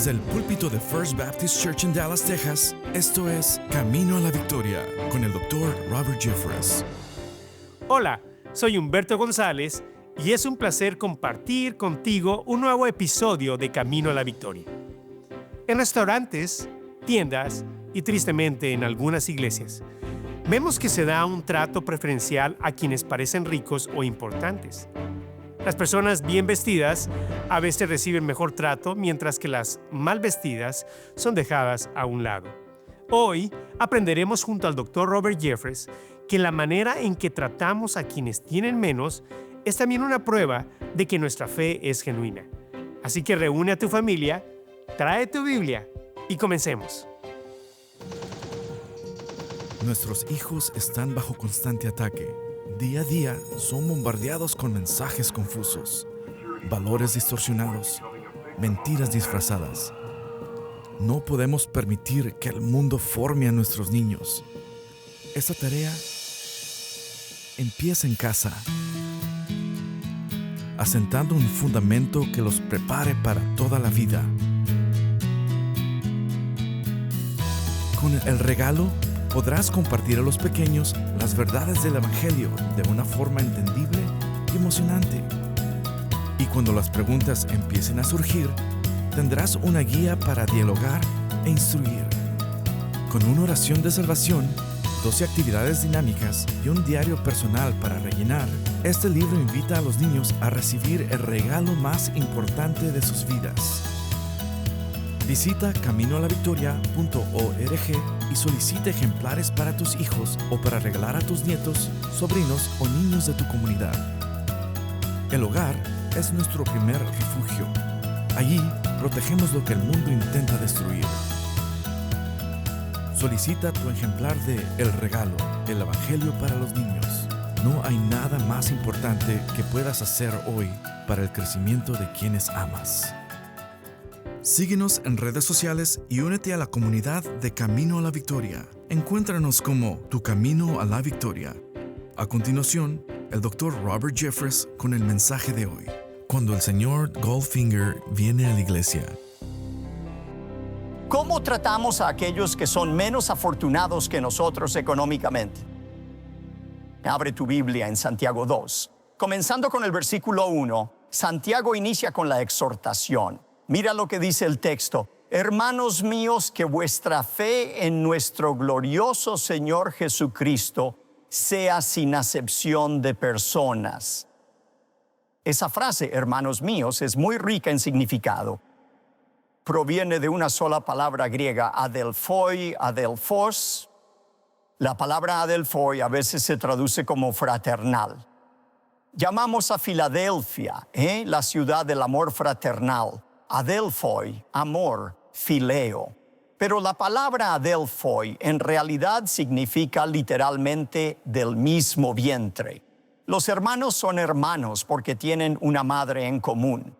Desde el púlpito de First Baptist Church en Dallas, Texas, esto es Camino a la Victoria con el Dr. Robert Jeffress. Hola, soy Humberto González y es un placer compartir contigo un nuevo episodio de Camino a la Victoria. En restaurantes, tiendas y tristemente en algunas iglesias, vemos que se da un trato preferencial a quienes parecen ricos o importantes. Las personas bien vestidas a veces reciben mejor trato, mientras que las mal vestidas son dejadas a un lado. Hoy aprenderemos junto al Dr. Robert Jeffress que la manera en que tratamos a quienes tienen menos es también una prueba de que nuestra fe es genuina. Así que reúne a tu familia, trae tu Biblia y comencemos. Nuestros hijos están bajo constante ataque. Día a día son bombardeados con mensajes confusos, valores distorsionados, mentiras disfrazadas. No podemos permitir que el mundo forme a nuestros niños. Esta tarea empieza en casa, asentando un fundamento que los prepare para toda la vida. Con el regalo, podrás compartir a los pequeños las verdades del Evangelio de una forma entendible y emocionante. Y cuando las preguntas empiecen a surgir, tendrás una guía para dialogar e instruir. Con una oración de salvación, 12 actividades dinámicas y un diario personal para rellenar, este libro invita a los niños a recibir el regalo más importante de sus vidas. Visita caminoalavictoria.org y solicita ejemplares para tus hijos o para regalar a tus nietos, sobrinos o niños de tu comunidad. El hogar es nuestro primer refugio. Allí protegemos lo que el mundo intenta destruir. Solicita tu ejemplar de El Regalo, el Evangelio para los niños. No hay nada más importante que puedas hacer hoy para el crecimiento de quienes amas. Síguenos en redes sociales y únete a la comunidad de Camino a la Victoria. Encuéntranos como Tu Camino a la Victoria. A continuación, el Dr. Robert Jeffress con el mensaje de hoy. Cuando el Señor Goldfinger viene a la iglesia. ¿Cómo tratamos a aquellos que son menos afortunados que nosotros económicamente? Abre tu Biblia en Santiago 2. Comenzando con el versículo 1, Santiago inicia con la exhortación. Mira lo que dice el texto. Hermanos míos, que vuestra fe en nuestro glorioso Señor Jesucristo sea sin acepción de personas. Esa frase, hermanos míos, es muy rica en significado. Proviene de una sola palabra griega, adelphoi, adelphos. La palabra adelphoi a veces se traduce como fraternal. Llamamos a Filadelfia, la ciudad del amor fraternal. Adelphoi, amor, fileo. Pero la palabra adelphoi en realidad significa literalmente del mismo vientre. Los hermanos son hermanos porque tienen una madre en común.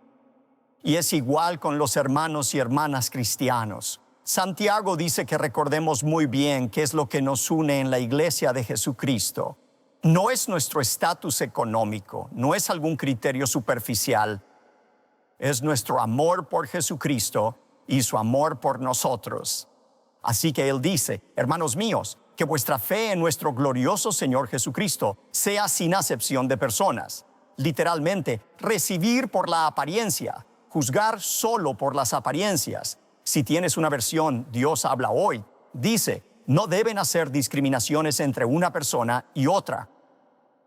Y es igual con los hermanos y hermanas cristianos. Santiago dice que recordemos muy bien qué es lo que nos une en la iglesia de Jesucristo. No es nuestro estatus económico, no es algún criterio superficial. Es nuestro amor por Jesucristo y su amor por nosotros. Así que él dice, hermanos míos, que vuestra fe en nuestro glorioso Señor Jesucristo sea sin acepción de personas. Literalmente, recibir por la apariencia, juzgar solo por las apariencias. Si tienes una versión, Dios habla hoy, dice, no deben hacer discriminaciones entre una persona y otra.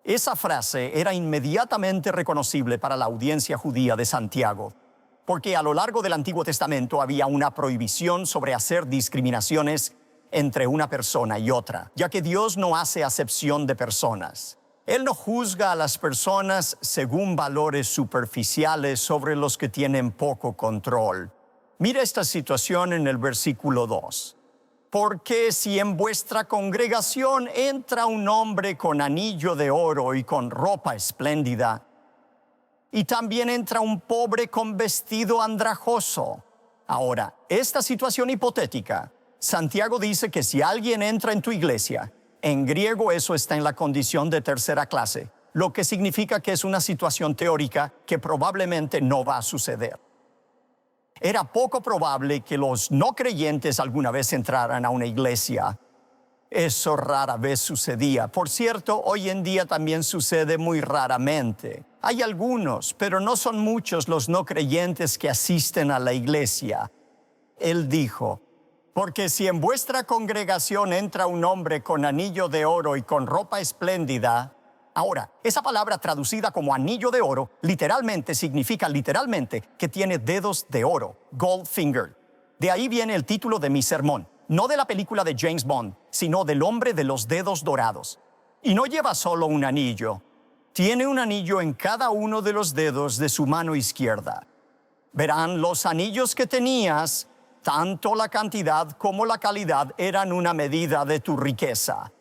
Esa frase era inmediatamente reconocible para la audiencia judía de Santiago, porque a lo largo del Antiguo Testamento había una prohibición sobre hacer discriminaciones entre una persona y otra, ya que Dios no hace acepción de personas. Él no juzga a las personas según valores superficiales sobre los que tienen poco control. Mira esta situación en el versículo 2. Porque si en vuestra congregación entra un hombre con anillo de oro y con ropa espléndida, y también entra un pobre con vestido andrajoso. Ahora, esta situación hipotética, Santiago dice que si alguien entra en tu iglesia, en griego eso está en la condición de tercera clase, lo que significa que es una situación teórica que probablemente no va a suceder. Era poco probable que los no creyentes alguna vez entraran a una iglesia. Eso rara vez sucedía. Por cierto, hoy en día también sucede muy raramente. Hay algunos, pero no son muchos los no creyentes que asisten a la iglesia. Él dijo, porque si en vuestra congregación entra un hombre con anillo de oro y con ropa espléndida. Ahora, esa palabra traducida como anillo de oro literalmente significa que tiene dedos de oro, gold finger. De ahí viene el título de mi sermón, no de la película de James Bond, sino del hombre de los dedos dorados. Y no lleva solo un anillo, tiene un anillo en cada uno de los dedos de su mano izquierda. Verán, los anillos que tenías, tanto la cantidad como la calidad eran una medida de tu riqueza.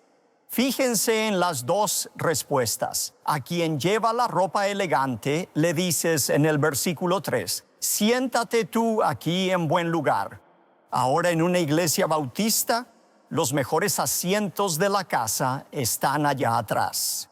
Fíjense en las dos respuestas. A quien lleva la ropa elegante, le dices en el versículo 3, siéntate tú aquí en buen lugar. Ahora en una iglesia bautista, los mejores asientos de la casa están allá atrás.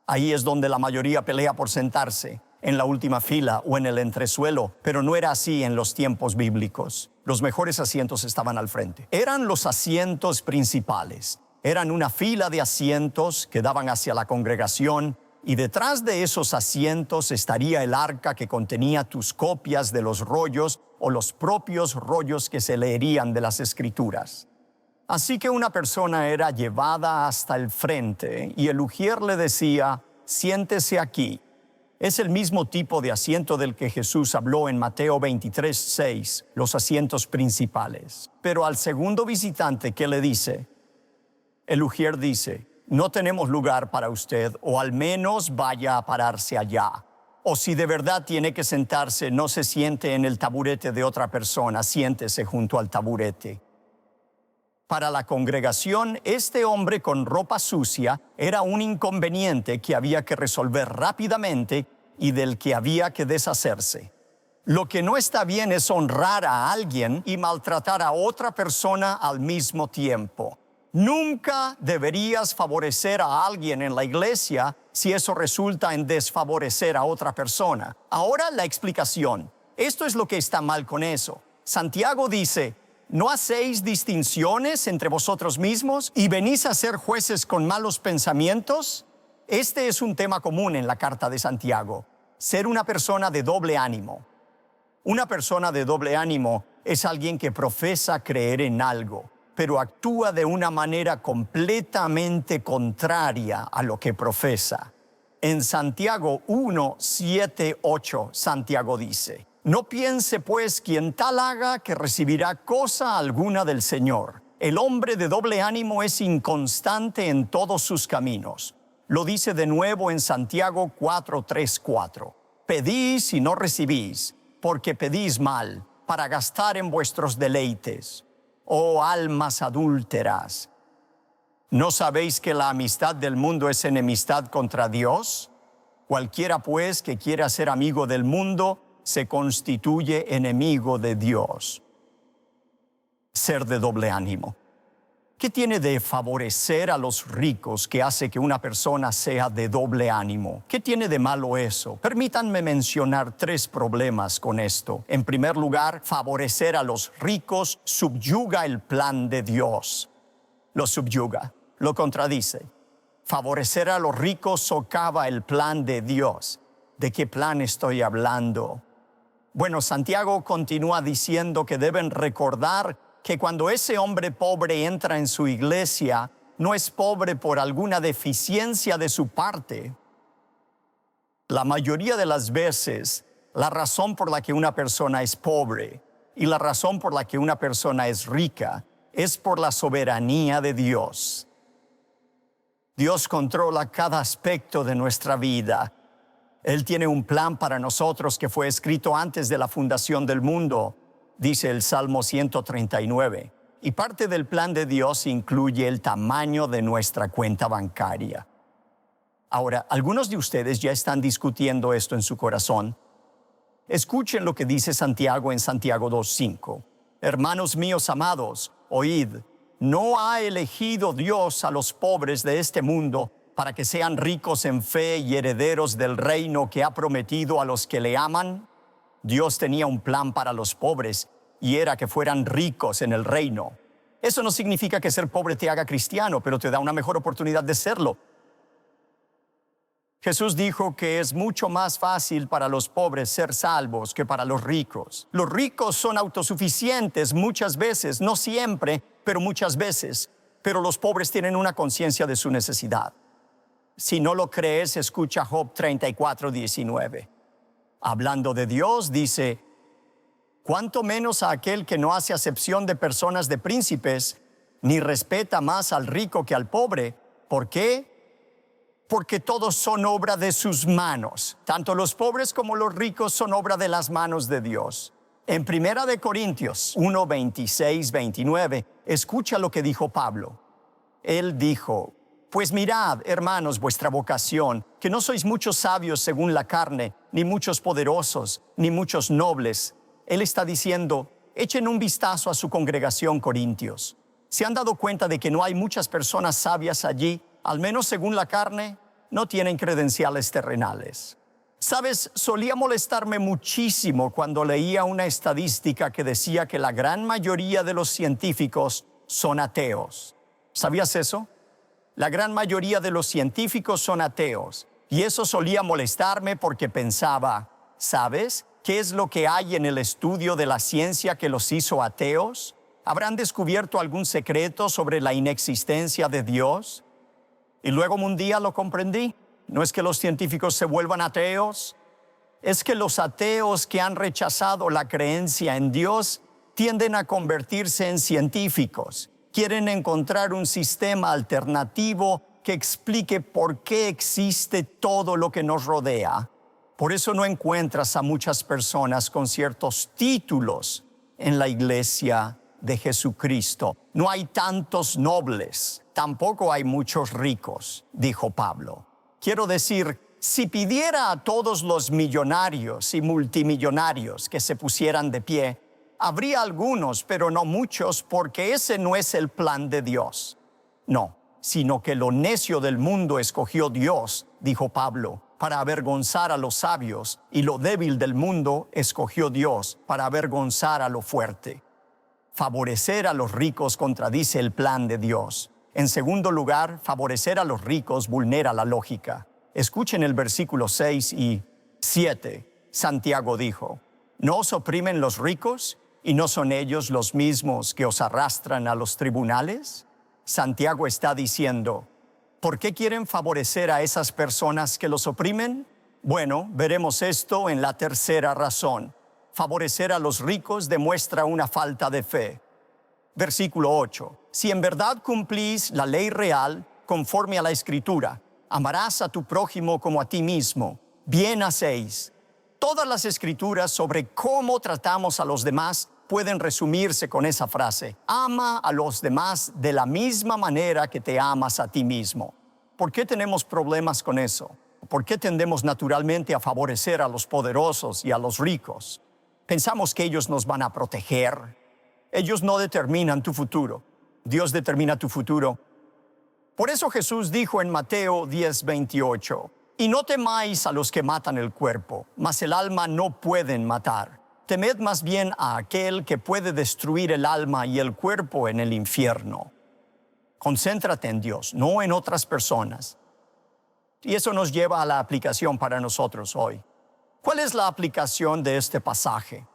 Ahí es donde la mayoría pelea por sentarse, en la última fila o en el entresuelo, pero no era así en los tiempos bíblicos. Los mejores asientos estaban al frente. Eran los asientos principales. Eran una fila de asientos que daban hacia la congregación y detrás de esos asientos estaría el arca que contenía tus copias de los rollos o los propios rollos que se leerían de las Escrituras. Así que una persona era llevada hasta el frente y el ujier le decía, siéntese aquí. Es el mismo tipo de asiento del que Jesús habló en Mateo 23:6, los asientos principales. Pero al segundo visitante, ¿qué le dice? El ujier dice, no tenemos lugar para usted, o al menos vaya a pararse allá. O si de verdad tiene que sentarse, no se siente en el taburete de otra persona, siéntese junto al taburete. Para la congregación, este hombre con ropa sucia era un inconveniente que había que resolver rápidamente y del que había que deshacerse. Lo que no está bien es honrar a alguien y maltratar a otra persona al mismo tiempo. Nunca deberías favorecer a alguien en la iglesia si eso resulta en desfavorecer a otra persona. Ahora la explicación. Esto es lo que está mal con eso. Santiago dice, ¿no hacéis distinciones entre vosotros mismos y venís a ser jueces con malos pensamientos? Este es un tema común en la carta de Santiago. Ser una persona de doble ánimo. Una persona de doble ánimo es alguien que profesa creer en algo, pero actúa de una manera completamente contraria a lo que profesa. En Santiago 1, 7, 8, Santiago dice, no piense pues quien tal haga que recibirá cosa alguna del Señor. El hombre de doble ánimo es inconstante en todos sus caminos. Lo dice de nuevo en Santiago 4, 3, 4. Pedís y no recibís, porque pedís mal, para gastar en vuestros deleites. Oh almas adúlteras, ¿no sabéis que la amistad del mundo es enemistad contra Dios? Cualquiera pues que quiera ser amigo del mundo se constituye enemigo de Dios. Ser de doble ánimo. ¿Qué tiene de favorecer a los ricos que hace que una persona sea de doble ánimo? ¿Qué tiene de malo eso? Permítanme mencionar 3 problemas con esto. En primer lugar, favorecer a los ricos subyuga el plan de Dios. Lo subyuga, lo contradice. Favorecer a los ricos socava el plan de Dios. ¿De qué plan estoy hablando? Bueno, Santiago continúa diciendo que deben recordar que cuando ese hombre pobre entra en su iglesia, no es pobre por alguna deficiencia de su parte. La mayoría de las veces, la razón por la que una persona es pobre y la razón por la que una persona es rica es por la soberanía de Dios. Dios controla cada aspecto de nuestra vida. Él tiene un plan para nosotros que fue escrito antes de la fundación del mundo, dice el Salmo 139. Y parte del plan de Dios incluye el tamaño de nuestra cuenta bancaria. Ahora, algunos de ustedes ya están discutiendo esto en su corazón. Escuchen lo que dice Santiago en Santiago 2:5. Hermanos míos amados, oíd, ¿no ha elegido Dios a los pobres de este mundo para que sean ricos en fe y herederos del reino que ha prometido a los que le aman? Dios tenía un plan para los pobres y era que fueran ricos en el reino. Eso no significa que ser pobre te haga cristiano, pero te da una mejor oportunidad de serlo. Jesús dijo que es mucho más fácil para los pobres ser salvos que para los ricos. Los ricos son autosuficientes muchas veces, no siempre, pero muchas veces. Pero los pobres tienen una conciencia de su necesidad. Si no lo crees, escucha Job 34:19. Hablando de Dios, dice: cuánto menos a aquel que no hace acepción de personas de príncipes, ni respeta más al rico que al pobre. ¿Por qué? Porque todos son obra de sus manos. Tanto los pobres como los ricos son obra de las manos de Dios. En 1 Corintios 1:26-29, escucha lo que dijo Pablo. Él dijo: pues mirad, hermanos, vuestra vocación, que no sois muchos sabios según la carne, ni muchos poderosos, ni muchos nobles. Él está diciendo: echen un vistazo a su congregación, Corintios. ¿Se han dado cuenta de que no hay muchas personas sabias allí? Al menos según la carne, no tienen credenciales terrenales. Sabes, solía molestarme muchísimo cuando leía una estadística que decía que la gran mayoría de los científicos son ateos. ¿Sabías eso? La gran mayoría de los científicos son ateos. Y eso solía molestarme porque pensaba: ¿sabes qué es lo que hay en el estudio de la ciencia que los hizo ateos? ¿Habrán descubierto algún secreto sobre la inexistencia de Dios? Y luego un día lo comprendí. No es que los científicos se vuelvan ateos, es que los ateos que han rechazado la creencia en Dios tienden a convertirse en científicos. Quieren encontrar un sistema alternativo que explique por qué existe todo lo que nos rodea. Por eso no encuentras a muchas personas con ciertos títulos en la iglesia de Jesucristo. No hay tantos nobles, tampoco hay muchos ricos, dijo Pablo. Quiero decir, si pidiera a todos los millonarios y multimillonarios que se pusieran de pie, habría algunos, pero no muchos, porque ese no es el plan de Dios. No, sino que lo necio del mundo escogió Dios, dijo Pablo, para avergonzar a los sabios, y lo débil del mundo escogió Dios para avergonzar a lo fuerte. Favorecer a los ricos contradice el plan de Dios. En segundo lugar, favorecer a los ricos vulnera la lógica. Escuchen el versículo 6 y 7. Santiago dijo: ¿no os oprimen los ricos y no son ellos los mismos que os arrastran a los tribunales? Santiago está diciendo: ¿por qué quieren favorecer a esas personas que los oprimen? Bueno, veremos esto en la tercera razón. Favorecer a los ricos demuestra una falta de fe. Versículo 8. Si en verdad cumplís la ley real conforme a la Escritura, amarás a tu prójimo como a ti mismo, bien hacéis. Todas las Escrituras sobre cómo tratamos a los demás pueden resumirse con esa frase: ama a los demás de la misma manera que te amas a ti mismo. ¿Por qué tenemos problemas con eso? ¿Por qué tendemos naturalmente a favorecer a los poderosos y a los ricos? Pensamos que ellos nos van a proteger. Ellos no determinan tu futuro. Dios determina tu futuro. Por eso Jesús dijo en Mateo 10:28: y no temáis a los que matan el cuerpo, mas el alma no pueden matar. Temed más bien a aquel que puede destruir el alma y el cuerpo en el infierno. Concéntrate en Dios, no en otras personas. Y eso nos lleva a la aplicación para nosotros hoy. ¿Cuál es la aplicación de este pasaje?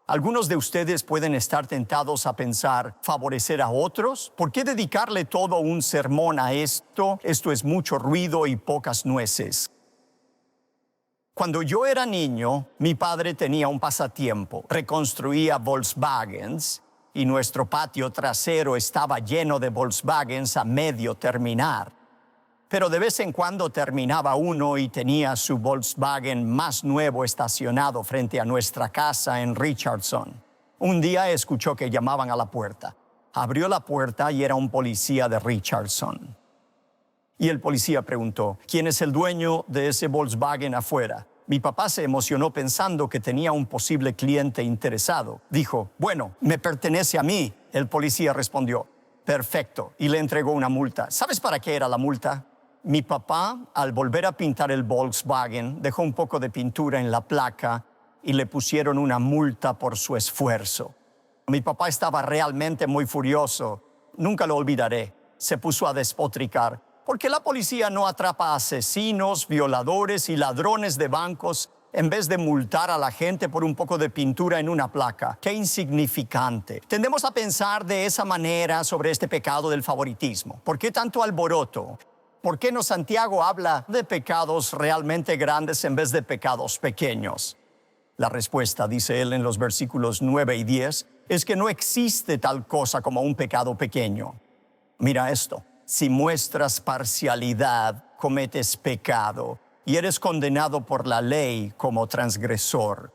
Algunos de ustedes pueden estar tentados a pensar: ¿favorecer a otros? ¿Por qué dedicarle todo un sermón a esto? Esto es mucho ruido y pocas nueces. Cuando yo era niño, mi padre tenía un pasatiempo. Reconstruía Volkswagens y nuestro patio trasero estaba lleno de Volkswagens a medio terminar. Pero de vez en cuando terminaba uno y tenía su Volkswagen más nuevo estacionado frente a nuestra casa en Richardson. Un día escuchó que llamaban a la puerta. Abrió la puerta y era un policía de Richardson. Y el policía preguntó: ¿quién es el dueño de ese Volkswagen afuera? Mi papá se emocionó pensando que tenía un posible cliente interesado. Dijo: bueno, me pertenece a mí. El policía respondió: perfecto, y le entregó una multa. ¿Sabes para qué era la multa? Mi papá, al volver a pintar el Volkswagen, dejó un poco de pintura en la placa y le pusieron una multa por su esfuerzo. Mi papá estaba realmente muy furioso. Nunca lo olvidaré. Se puso a despotricar. ¿Por qué la policía no atrapa a asesinos, violadores y ladrones de bancos en vez de multar a la gente por un poco de pintura en una placa? ¡Qué insignificante! Tendemos a pensar de esa manera sobre este pecado del favoritismo. ¿Por qué tanto alboroto? ¿Por qué no Santiago habla de pecados realmente grandes en vez de pecados pequeños? La respuesta, dice él en los versículos 9 y 10, es que no existe tal cosa como un pecado pequeño. Mira esto. Si muestras parcialidad, cometes pecado y eres condenado por la ley como transgresor.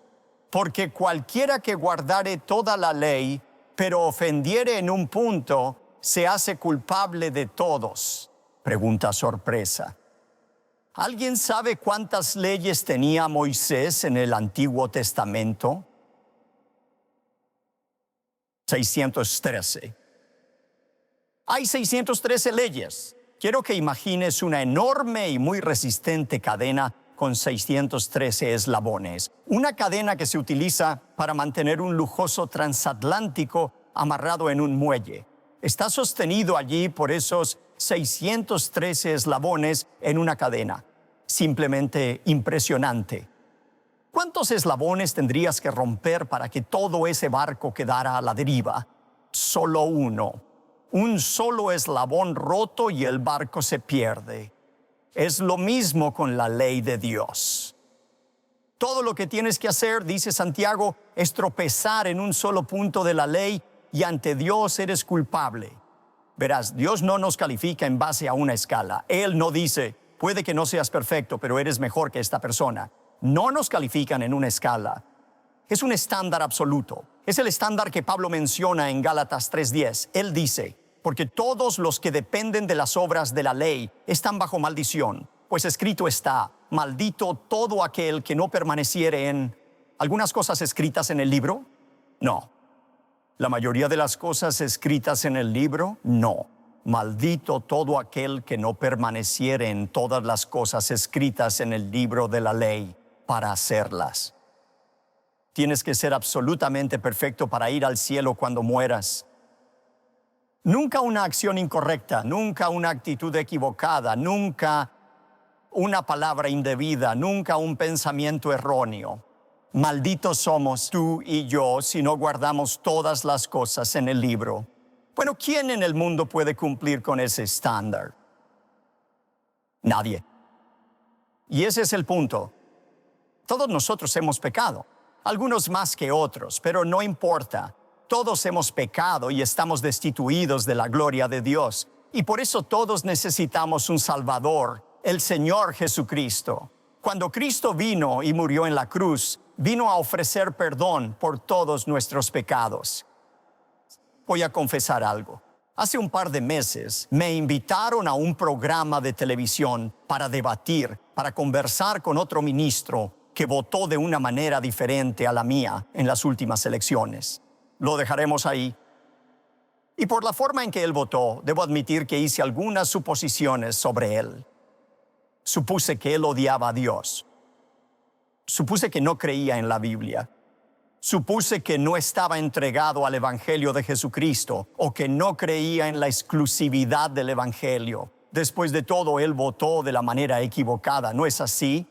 Porque cualquiera que guardare toda la ley, pero ofendiere en un punto, se hace culpable de todos. Pregunta sorpresa. ¿Alguien sabe cuántas leyes tenía Moisés en el Antiguo Testamento? 613. Hay 613 leyes. Quiero que imagines una enorme y muy resistente cadena con 613 eslabones. Una cadena que se utiliza para mantener un lujoso transatlántico amarrado en un muelle. Está sostenido allí por esos 613 eslabones en una cadena. Simplemente impresionante. ¿Cuántos eslabones tendrías que romper para que todo ese barco quedara a la deriva? Solo uno. Un solo eslabón roto y el barco se pierde. Es lo mismo con la ley de Dios. Todo lo que tienes que hacer, dice Santiago, es tropezar en un solo punto de la ley y ante Dios eres culpable. Verás, Dios no nos califica en base a una escala. Él no dice, puede que no seas perfecto, pero eres mejor que esta persona. No nos califican en una escala. Es un estándar absoluto. Es el estándar que Pablo menciona en Gálatas 3:10. Él dice, porque todos los que dependen de las obras de la ley están bajo maldición, pues escrito está, maldito todo aquel que no permaneciere en... ¿Algunas cosas escritas en el libro? No. ¿La mayoría de las cosas escritas en el libro? No. Maldito todo aquel que no permaneciere en todas las cosas escritas en el libro de la ley para hacerlas. Tienes que ser absolutamente perfecto para ir al cielo cuando mueras. Nunca una acción incorrecta, nunca una actitud equivocada, nunca una palabra indebida, nunca un pensamiento erróneo. Malditos somos tú y yo si no guardamos todas las cosas en el libro. Bueno, ¿quién en el mundo puede cumplir con ese estándar? Nadie. Y ese es el punto. Todos nosotros hemos pecado, algunos más que otros, pero no importa. Todos hemos pecado y estamos destituidos de la gloria de Dios. Y por eso todos necesitamos un Salvador, el Señor Jesucristo. Cuando Cristo vino y murió en la cruz, vino a ofrecer perdón por todos nuestros pecados. Voy a confesar algo. Hace un par de meses me invitaron a un programa de televisión para debatir, para conversar con otro ministro que votó de una manera diferente a la mía en las últimas elecciones. Lo dejaremos ahí. Y por la forma en que él votó, debo admitir que hice algunas suposiciones sobre él. Supuse que él odiaba a Dios. Supuse que no creía en la Biblia. Supuse que no estaba entregado al Evangelio de Jesucristo o que no creía en la exclusividad del Evangelio. Después de todo, él votó de la manera equivocada, ¿no es así?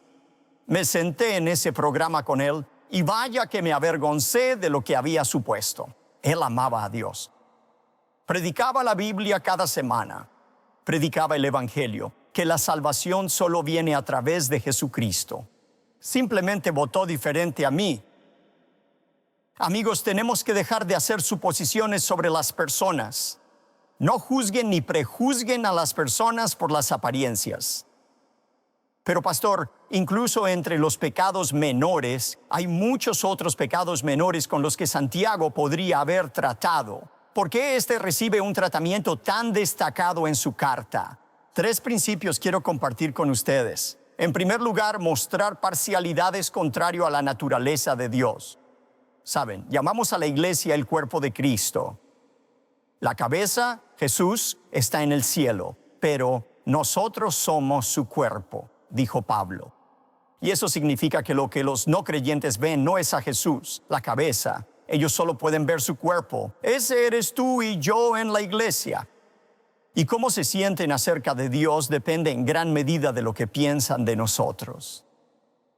Me senté en ese programa con él y vaya que me avergoncé de lo que había supuesto. Él amaba a Dios. Predicaba la Biblia cada semana. Predicaba el Evangelio, que la salvación solo viene a través de Jesucristo. Simplemente votó diferente a mí. Amigos, tenemos que dejar de hacer suposiciones sobre las personas. No juzguen ni prejuzguen a las personas por las apariencias. Pero pastor, incluso entre los pecados menores, hay muchos otros pecados menores con los que Santiago podría haber tratado. ¿Por qué este recibe un tratamiento tan destacado en su carta? 3 principios quiero compartir con ustedes. En primer lugar, mostrar parcialidad es contrario a la naturaleza de Dios. Saben, llamamos a la iglesia el cuerpo de Cristo. La cabeza, Jesús, está en el cielo, pero nosotros somos su cuerpo, dijo Pablo. Y eso significa que lo que los no creyentes ven no es a Jesús, la cabeza. Ellos solo pueden ver su cuerpo. Ese eres tú y yo en la iglesia. Y cómo se sienten acerca de Dios depende en gran medida de lo que piensan de nosotros.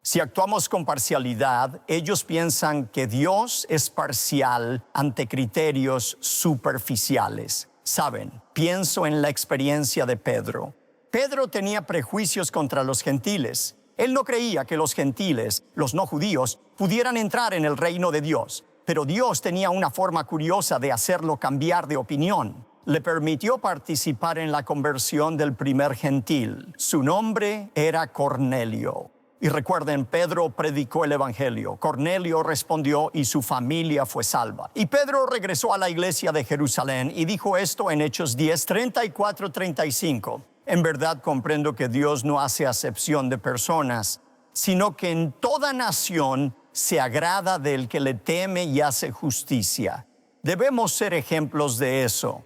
Si actuamos con parcialidad, ellos piensan que Dios es parcial ante criterios superficiales. Saben, pienso en la experiencia de Pedro. Pedro tenía prejuicios contra los gentiles. Él no creía que los gentiles, los no judíos, pudieran entrar en el reino de Dios. Pero Dios tenía una forma curiosa de hacerlo cambiar de opinión. Le permitió participar en la conversión del primer gentil. Su nombre era Cornelio. Y recuerden, Pedro predicó el evangelio. Cornelio respondió y su familia fue salva. Y Pedro regresó a la iglesia de Jerusalén y dijo esto en Hechos 10, 34-35. En verdad comprendo que Dios no hace acepción de personas, sino que en toda nación se agrada del que le teme y hace justicia. Debemos ser ejemplos de eso.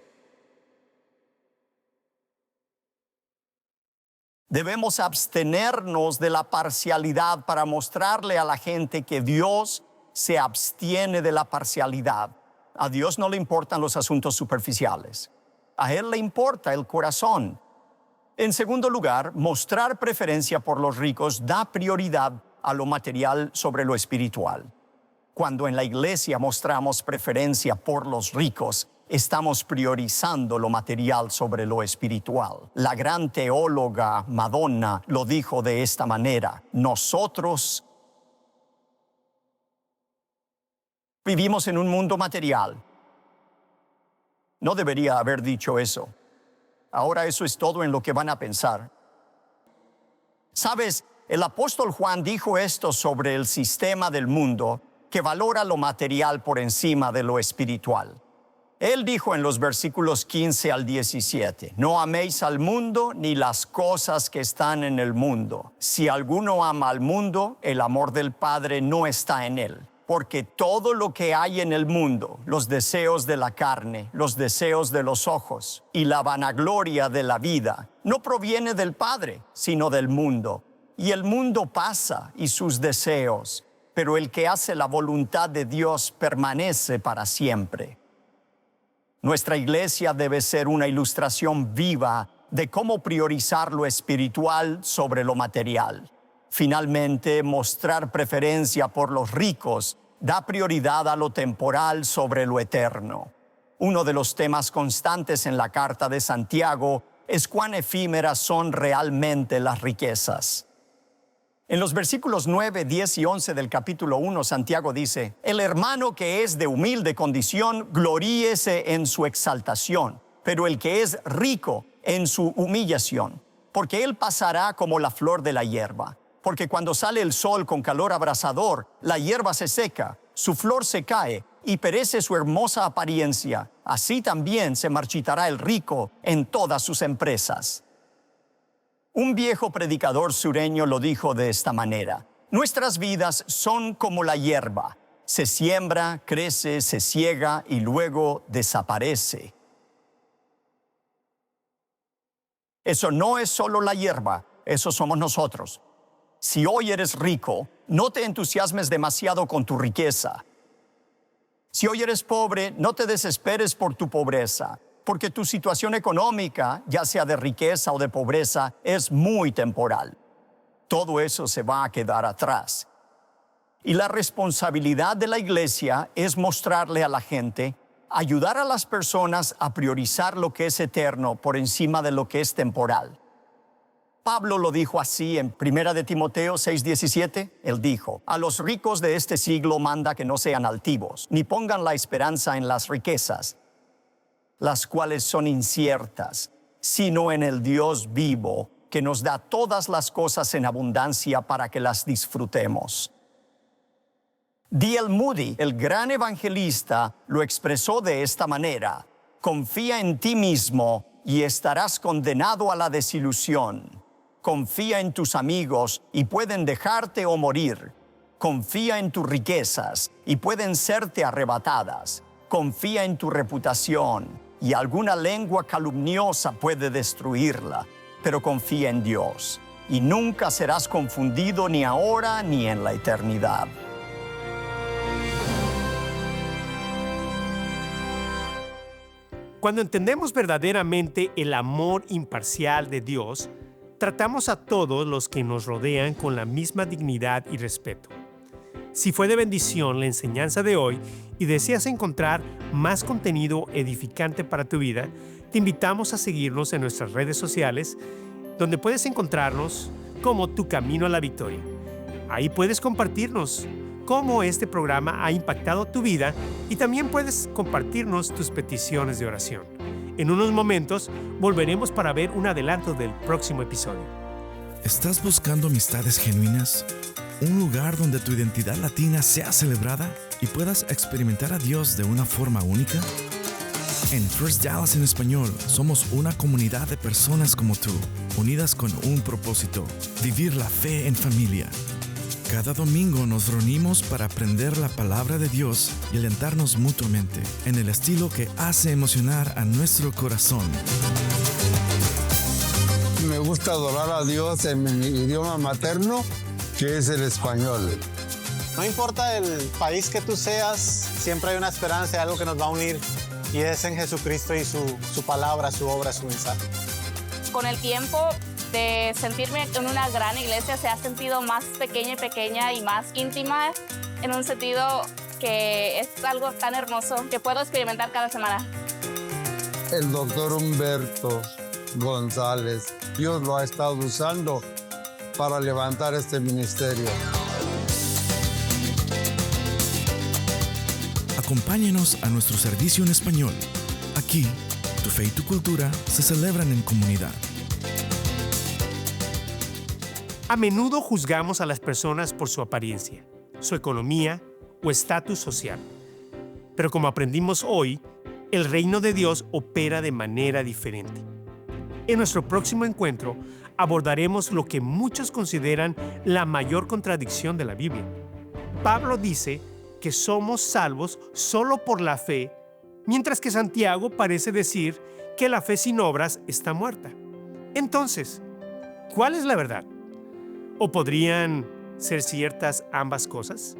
Debemos abstenernos de la parcialidad para mostrarle a la gente que Dios se abstiene de la parcialidad. A Dios no le importan los asuntos superficiales. A Él le importa el corazón. En segundo lugar, mostrar preferencia por los ricos da prioridad a lo material sobre lo espiritual. Cuando en la iglesia mostramos preferencia por los ricos, estamos priorizando lo material sobre lo espiritual. La gran teóloga Madonna lo dijo de esta manera: nosotros vivimos en un mundo material. No debería haber dicho eso. Ahora eso es todo en lo que van a pensar. ¿Sabes? El apóstol Juan dijo esto sobre el sistema del mundo, que valora lo material por encima de lo espiritual. Él dijo en los versículos 15 al 17, no améis al mundo ni las cosas que están en el mundo. Si alguno ama al mundo, el amor del Padre no está en él. Porque todo lo que hay en el mundo, los deseos de la carne, los deseos de los ojos y la vanagloria de la vida, no proviene del Padre, sino del mundo. Y el mundo pasa y sus deseos, pero el que hace la voluntad de Dios permanece para siempre. Nuestra iglesia debe ser una ilustración viva de cómo priorizar lo espiritual sobre lo material. Finalmente, mostrar preferencia por los ricos da prioridad a lo temporal sobre lo eterno. Uno de los temas constantes en la carta de Santiago es cuán efímeras son realmente las riquezas. En los versículos 9, 10 y 11 del capítulo 1, Santiago dice: el hermano que es de humilde condición, gloríese en su exaltación, pero el que es rico en su humillación, porque él pasará como la flor de la hierba. Porque cuando sale el sol con calor abrasador, la hierba se seca, su flor se cae y perece su hermosa apariencia. Así también se marchitará el rico en todas sus empresas. Un viejo predicador sureño lo dijo de esta manera: nuestras vidas son como la hierba. Se siembra, crece, se siega y luego desaparece. Eso no es solo la hierba, eso somos nosotros. Si hoy eres rico, no te entusiasmes demasiado con tu riqueza. Si hoy eres pobre, no te desesperes por tu pobreza, porque tu situación económica, ya sea de riqueza o de pobreza, es muy temporal. Todo eso se va a quedar atrás. Y la responsabilidad de la iglesia es mostrarle a la gente, ayudar a las personas a priorizar lo que es eterno por encima de lo que es temporal. Pablo lo dijo así en 1 de Timoteo 6:17. Él dijo: a los ricos de este siglo manda que no sean altivos, ni pongan la esperanza en las riquezas, las cuales son inciertas, sino en el Dios vivo, que nos da todas las cosas en abundancia para que las disfrutemos. D.L. Moody, el gran evangelista, lo expresó de esta manera: confía en ti mismo y estarás condenado a la desilusión. Confía en tus amigos y pueden dejarte o morir. Confía en tus riquezas y pueden serte arrebatadas. Confía en tu reputación y alguna lengua calumniosa puede destruirla. Pero confía en Dios. y nunca serás confundido ni ahora ni en la eternidad. Cuando entendemos verdaderamente el amor imparcial de Dios, tratamos a todos los que nos rodean con la misma dignidad y respeto. Si fue de bendición la enseñanza de hoy y deseas encontrar más contenido edificante para tu vida, te invitamos a seguirnos en nuestras redes sociales, donde puedes encontrarnos como Tu Camino a la Victoria. Ahí puedes compartirnos cómo este programa ha impactado tu vida y también puedes compartirnos tus peticiones de oración. En unos momentos volveremos para ver un adelanto del próximo episodio. ¿Estás buscando amistades genuinas? ¿Un lugar donde tu identidad latina sea celebrada y puedas experimentar a Dios de una forma única? En First Dallas en español, somos una comunidad de personas como tú, unidas con un propósito: vivir la fe en familia. Cada domingo nos reunimos para aprender la palabra de Dios y alentarnos mutuamente en el estilo que hace emocionar a nuestro corazón. Me gusta adorar a Dios en mi idioma materno, que es el español. No importa el país que tú seas, siempre hay una esperanza, algo que nos va a unir, y es en Jesucristo y su palabra, su obra, su mensaje. Con el tiempo de sentirme en una gran iglesia se ha sentido más pequeña y más íntima, en un sentido que es algo tan hermoso que puedo experimentar cada semana. El doctor Humberto González, Dios lo ha estado usando para levantar este ministerio. Acompáñenos a nuestro servicio en español. Aquí, tu fe y tu cultura se celebran en comunidad. A menudo juzgamos a las personas por su apariencia, su economía o estatus social. Pero como aprendimos hoy, el reino de Dios opera de manera diferente. En nuestro próximo encuentro abordaremos lo que muchos consideran la mayor contradicción de la Biblia. Pablo dice que somos salvos solo por la fe, mientras que Santiago parece decir que la fe sin obras está muerta. Entonces, ¿cuál es la verdad? ¿O podrían ser ciertas ambas cosas?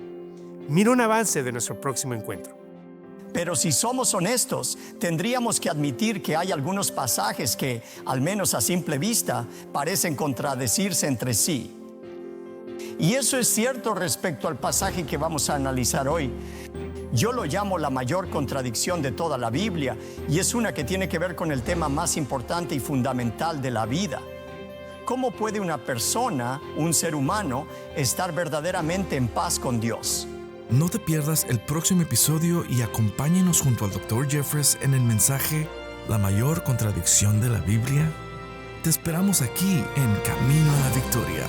Mira un avance de nuestro próximo encuentro. Pero si somos honestos, tendríamos que admitir que hay algunos pasajes que, al menos a simple vista, parecen contradecirse entre sí. Y eso es cierto respecto al pasaje que vamos a analizar hoy. Yo lo llamo la mayor contradicción de toda la Biblia, y es una que tiene que ver con el tema más importante y fundamental de la vida. ¿Cómo puede una persona, un ser humano, estar verdaderamente en paz con Dios? No te pierdas el próximo episodio y acompáñenos junto al Dr. Jeffress en el mensaje La mayor contradicción de la Biblia. Te esperamos aquí en Camino a la Victoria.